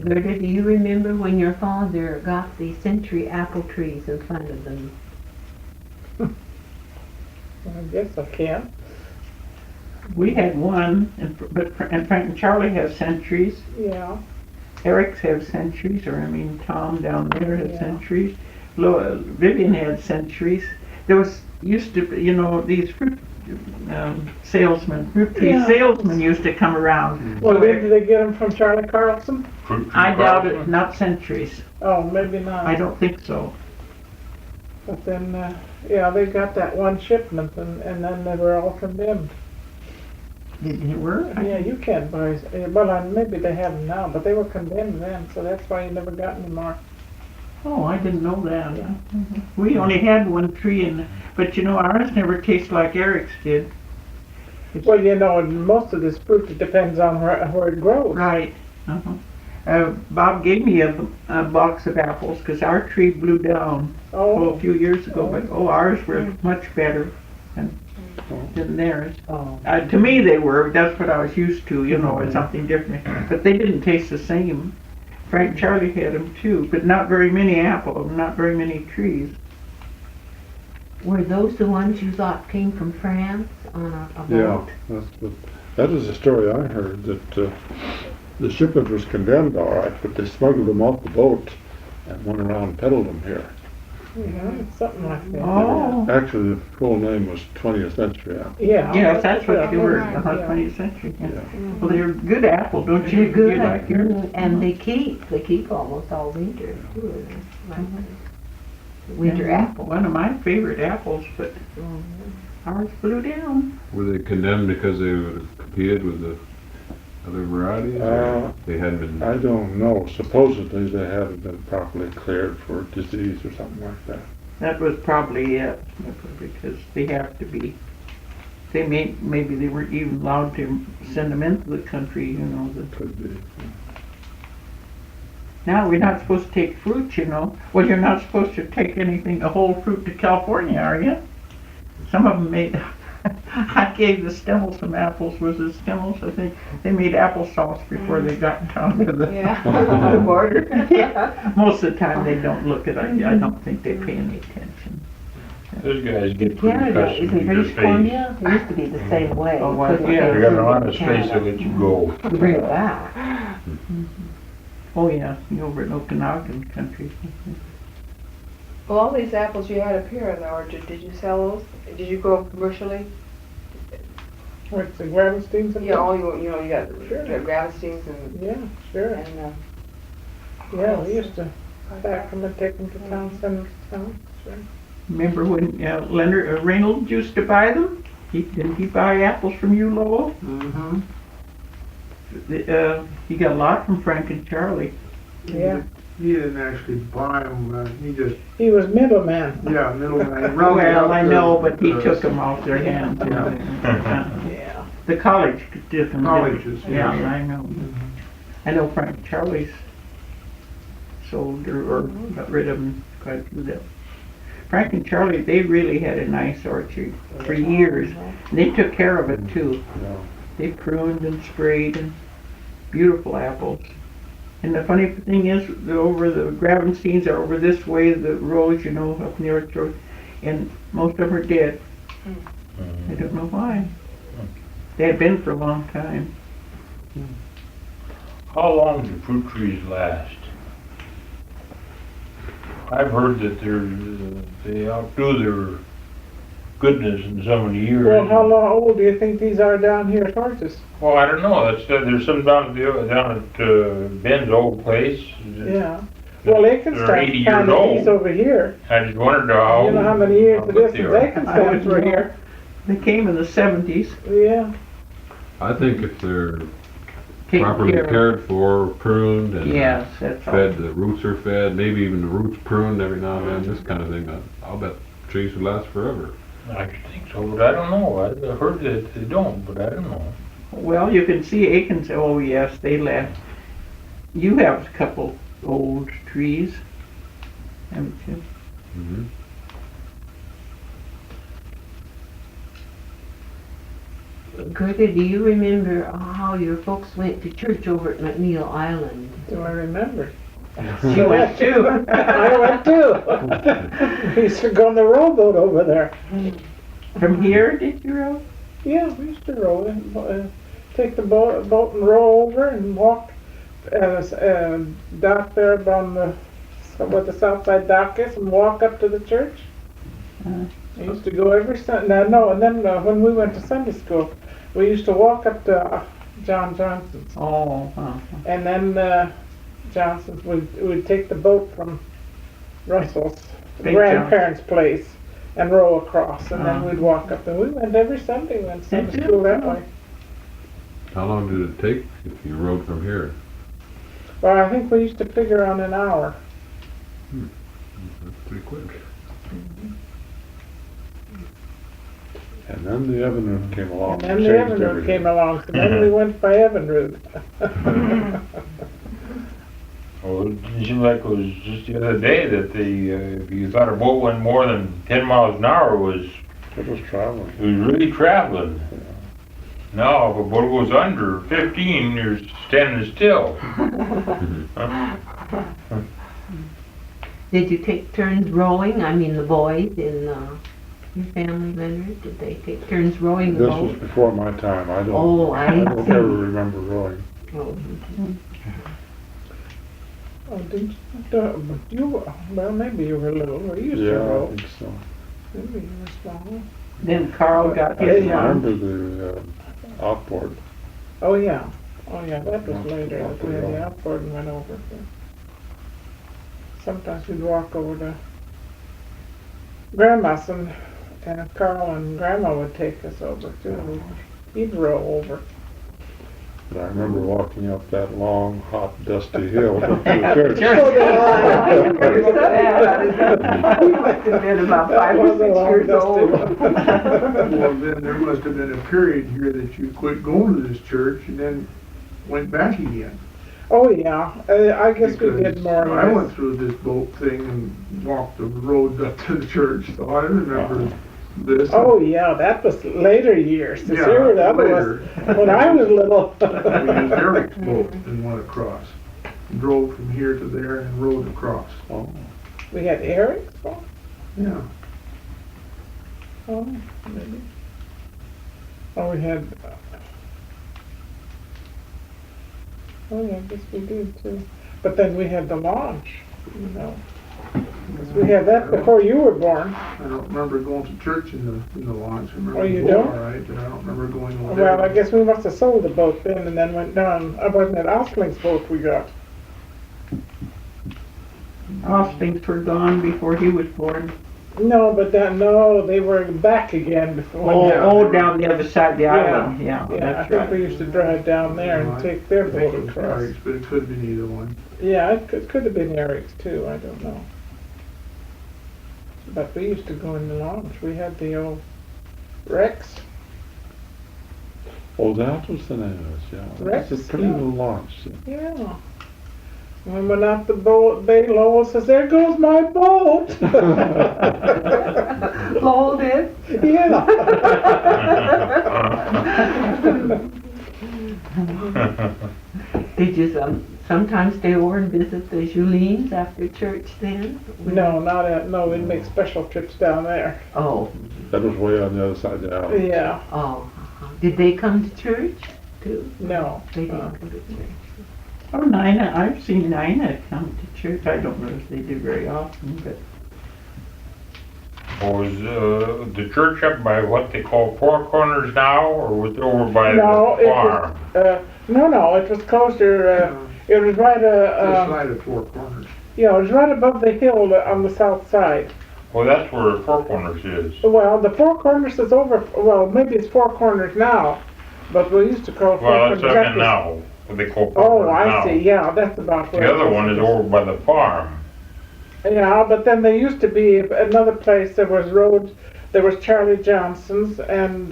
Gerda, do you remember when your father got the century apple trees and planted them? I guess I can. We had one, and Frank and Charlie have centuries. Yeah. Eric's have centuries, or I mean, Tom down there has Yeah. centuries. Vivian had centuries. There was used to, these fruit fruit tree Yeah. salesmen used to come around. Well, So did they get them from Charlie Carlson? Fruit tree I doubt it, Carlson. not centuries. Oh, maybe not. I don't think so. But then, yeah, they got that one shipment and then they were all condemned. They were? Yeah, you can't buy, well, maybe they have them now, but they were condemned then, so that's why you never got any more. Oh, I didn't know that. Yeah. We only had one tree, but ours never tastes like Eric's did. Well, and most of this fruit, it depends on where it grows. Right. Bob gave me a box of apples because our tree blew down a few years ago, but ours were much better than theirs. Oh. To me, they were. That's what I was used to, or something different. But they didn't taste the same. Frank and Charlie had them too, but not very many apples, not very many trees. Were those the ones you thought came from France on a Yeah, boat? that was the story I heard, that the shipment was condemned all right, but they smuggled them off the boat and went around and peddled them here. Yeah, something like that. Oh. Actually, the full name was 20th Century Apple. Yeah. Yes, that's what you were in the Yeah. 20th century. Yeah. Mhm. Well, they're good apple, don't you? They're good, You like yours? and they keep almost all winter too. Like winter Yeah, apple. One of my favorite apples, but ours blew down. Were they condemned because they competed with the other varieties? Or they hadn't been. I don't know. Supposedly they hadn't been properly cleared for disease or something like that. That was probably it, because they have to be. Maybe they weren't even allowed to send them into the country, Could be. Now, we're not supposed to take fruit, Well, you're not supposed to take a whole fruit to California, are you? Some of them made, I gave the Stemmels some apples, was it Stemmels, I think? They made applesauce before they got down to the The border. Most of the time, they don't look at it. I don't think they pay any attention. Those guys get pretty Canada, accustomed isn't to your British face. Columbia? It used to be the same way. Oh, well, Couldn't yeah. take They got food a lot to of space to Canada. let you go. You bring it back. Oh, yeah, over in Okanagan country. Well, all these apples you had up here in the orchard, did you sell those? Did you go commercially? What's the Gravensteins? Yeah, all you got, Sure. you got Gravesteins and, Yeah, sure. Yeah, we used to pack them and take them to town, send them to town. Sure. Remember when Leonard Reynolds used to buy them? Didn't he buy apples from you, Lowell? Mm-hmm. He got a lot from Frank and Charlie. Yeah, He didn't actually buy them, he just, he was middleman. yeah, middleman. Well, I know, but he took them off their hands. Yeah. The college did them. Colleges, Yeah, yeah. I know. I know Frank and Charlie's sold or got rid of them, quite a few of them. Frank and Charlie, they really had a nice orchard for years. And they took care of it too. Yeah. They pruned and sprayed and beautiful apples. And the funny thing is, over the Gravensteins are over this way, the roads, up near it, and most of them are dead. I don't know why. They had been for a long time. How long do fruit trees last? I've heard that they outdo their goodness in so many years. Well, how old do you think these are down here at Horses? Well, I don't know. There's some down at Ben's old place. Yeah. Well, they can They're start 80 years counting old. these over here. I just wondered how. You know how many years how it good is they since are. they can I stand wouldn't for know. here. They came in the 70s. Yeah. I think if they're taken properly care of. cared for, pruned, and Yes, that's all. fed, the roots are fed, maybe even the roots pruned every now and then, this kind of thing, I'll bet trees would last forever. I think so, but I don't know. I've heard that they don't, but I don't know. Well, you can see Aikens, oh yes, they left. You have a couple old trees, haven't you? Gerda, do you remember how your folks went to church over at McNeil Island? Do I remember? She went too. I went too. We used to go on the rowboat over there. From here, did you row? Yeah, we used to row and take the boat and row over and walk dock there on where the south side dock is and walk up to the church. Uh, I used to go every Sunday. No, and then when we went to Sunday school, we used to walk up to John Johnson's. Oh, And then Johnson's, we'd take the boat from Russell's Big grandparents' place and row across, and then Uh-huh. we'd walk up. And we went every Sunday, we went to Sunday Did you? school that way. How long did it take if you rode from here? Well, I think we used to figure on an hour. That's pretty quick. And then the Evan came along And and then the changed Evan Road everything. came along, so then we went by Evan Road. Well, it didn't seem like it was just the other day that if you thought a boat went more than 10 miles an hour, It was traveling. it was really traveling. Now, if a boat goes under 15, you're standing still. Did you take turns rowing? I mean, the boys in your family, Leonard, did they take turns rowing the This was boat? before my time. I don't, Oh, I don't see. ever remember rowing. Oh, Oh, didn't you, well, maybe you were little, or you used to Yeah, I row. think so. Maybe you were small. then Carl got I his remember one. the outboard. Oh, yeah, that was later, that we had the outboard and went over. Sometimes we'd walk over to Grandma's and Carl and Grandma would take us over too. He'd row over. But I remember walking up that long, hot, dusty hill to the church. He must have been about 5 or 6 years old. Well, then there must have been a period here that you quit going to this church and then went back again. Oh, yeah, I guess we did Because more or I less. went through this boat thing and walked the road up to the church, so I remember this. Oh, yeah, that was later years. This Yeah, year, that later. was when I was little. We used Eric's boat and went across. Drove from here to there and rode across. Oh, We had Eric's boat? Yeah. Oh, maybe. Oh, we had, oh, yeah, I guess we did too. But then we had the launch, you know. 'Cause we had that before you were born. I don't remember going to church in the launch. I remember Oh, you the boat, don't? all right, but I don't remember going over there. Well, I guess we must have sold the boat then and then went down. Wasn't it Osling's boat we got? Offspings were gone before he was born. No, but no, they were back again before. Oh, down the other side of the island, yeah, Yeah, I that's think we right. used to drive down there and take their I think boat it was across. Eric's, but it could have been either one. Yeah, it could have been Eric's too, I don't know. But we used to go in the launch. We had the old Rex. oh, that was the name of it, yeah. Rex, It's a pretty yeah. little launch. Yeah. When we went out the boat, Bay Lowell says, "There goes my boat." Lowell did? Yeah. Did you sometimes stay over and visit the Julines after church then? No, no, we'd make special trips down there. Oh, That was way on the other side of the island. Yeah, oh. Did they come to church too? no. They didn't come to church. Oh, Nina, I've seen Nina come to church. I don't know if they do very often, but Was the church up by what they call Four Corners now, or was it over by No, the it farm? was, no, it was closer, it was right, This side of Four Corners. yeah, it was right above the hill on the south side. Well, that's where Four Corners is. Well, the Four Corners is over, well, maybe it's Four Corners now, but we used to call it Four Well, Corners. that's up in That now, what they call Four was- Oh, Corners now. I see, yeah, that's about where. The other one is over by the farm. Yeah, but then there used to be another place, there was roads, there was Charlie Johnson's and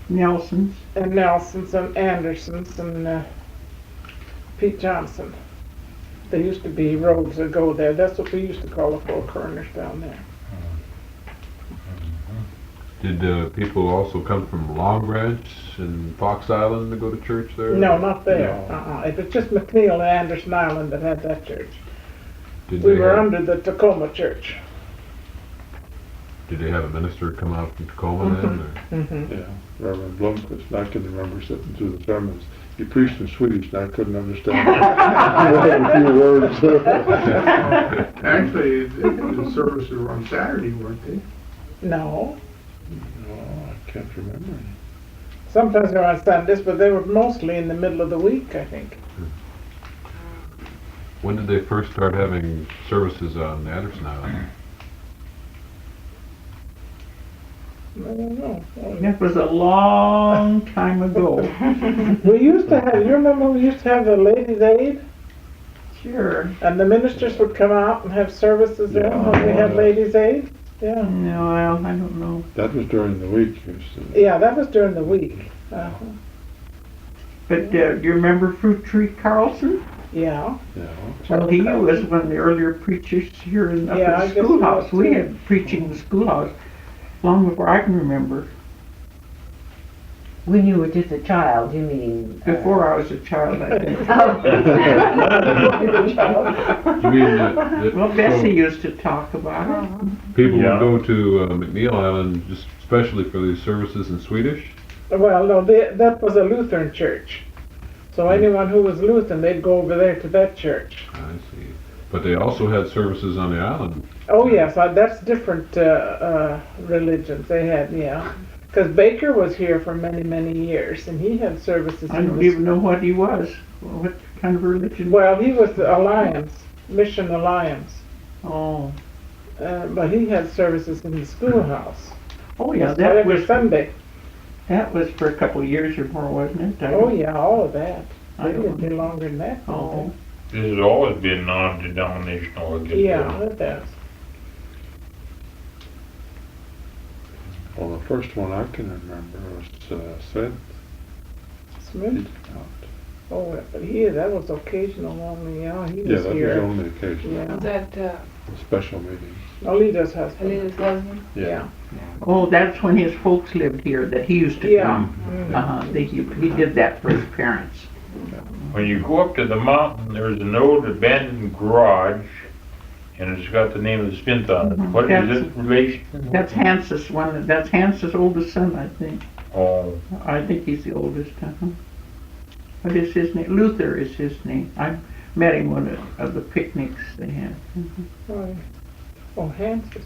Nelson's. Nelson's and Anderson's and Pete Johnson. There used to be roads that go there. That's what we used to call the Four Corners down there. Did people also come from Long Branch and Fox Island to go to church there? No, not there. No. It was just McNeil and Anderson Island that had that church. Did We they were have, under the Tacoma church. did they have a minister come out from Tacoma then? Or? Mm-hmm. Yeah, Reverend Blomquist, and I can remember sitting through the sermons. He preached in Swedish and I couldn't understand a few words. Actually, the services were on Saturday, weren't they? No. No, I can't remember. Sometimes they were on Sundays, but they were mostly in the middle of the week, I think. When did they first start having services on Anderson Island? I don't know. That was a long time ago. We used to have, you remember we used to have the Ladies' Aid? Sure. And the ministers would come out and have services there Yeah. when we had Ladies' Aid? Yeah. No, well, I don't know. That was during the week. Yeah, that was during the week. But do you remember Fruit Tree Carlson? Yeah. Yeah. Well, he was one of the earlier preachers here up Yeah, I at the guess he schoolhouse. was We too. had preaching in the schoolhouse long before I can remember. When you were just a child, you mean? Before I was a child, I think. You mean that Well, Bessie used to talk about it. people Yeah. would go to McNeil Island just especially for these services in Swedish? Well, no, that was a Lutheran church. So anyone who was Lutheran, they'd go over there to that church. I see. But they also had services on the island. Oh, yes, that's different religions they had, yeah. Because Baker was here for many, many years, and he had services. I don't even know what he was. What kind of religion? Well, he was the Alliance, Mission Alliance. Oh. But he had services in the schoolhouse. Oh, yeah, Every that was for a couple of years or more, wasn't it? Oh, yeah, all of that. I It don't would be longer than that. Oh. This has always been non-denominational, I guess. Yeah, it does. Well, the first one I can remember was Sid. Smith? Oh, but that was occasional only, yeah, he Yeah, was that was here. only occasional, Yeah. Was that special meetings. Alita's husband. Alina's husband? Yeah. Oh, that's when his folks lived here, that he used to Yeah. come. Mhm. He did that for his parents. When you go up to the mountain, there's an old abandoned garage, and it's got the name of the Smith on it. Mhm. What is That's- it relation? That's Hans's one, that's Hans's oldest son, I think. Oh, I think he's the oldest, What is his name? Luther is his name. I met him one of the picnics they had. Right. Oh, Hans's.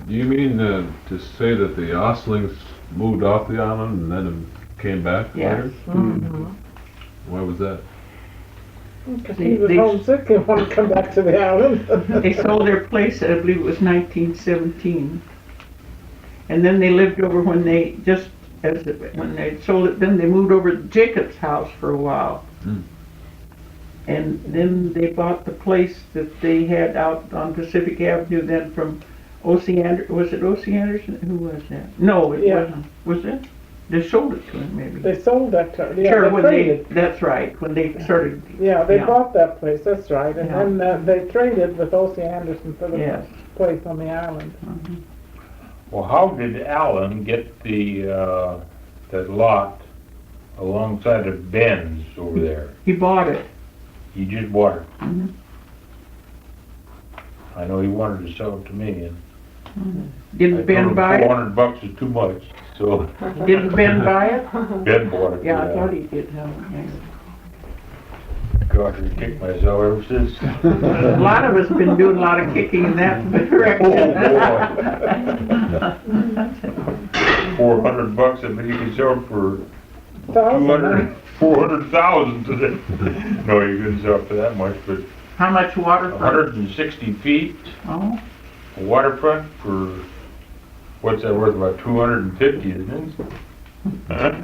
Do you mean to say that the Oslings moved off the island and then came back Yes. later? Mm-hmm. Why was that? Because he was homesick and wanted to come back to the island. They sold their place, I believe it was 1917. And then they lived over when they sold it, then they moved over to Jacob's house for a while. Hmm. And then they bought the place that they had out on Pacific Avenue then from O.C. Anderson. Was it O.C. Anderson? Who was that? No, it Yeah. wasn't. Was it? They sold it to him, maybe. They sold that to, yeah, Sure, they when traded. that's right, when they started, Yeah, they yeah. bought that place, that's right. And Yeah. then they traded with O.C. Anderson for the yes. place on the island. Mhm. well, how did Allen get that lot alongside of Ben's over there? He bought it. He just bought it. Mhm. I know he wanted to sell it to me, and I Didn't told Ben him buy it? $400 is too much, so Didn't Ben buy it? Ben bought it. Yeah, I thought he did. Yeah. Gosh, I kicked myself ever since. A lot of us been doing a lot of kicking in that direction. $400, I mean, you can sell it for 400,000 today. No, you couldn't sell it for that much, but How much waterfront? 160 feet, Oh, a waterfront for, what's that worth, about 250, isn't it? Huh?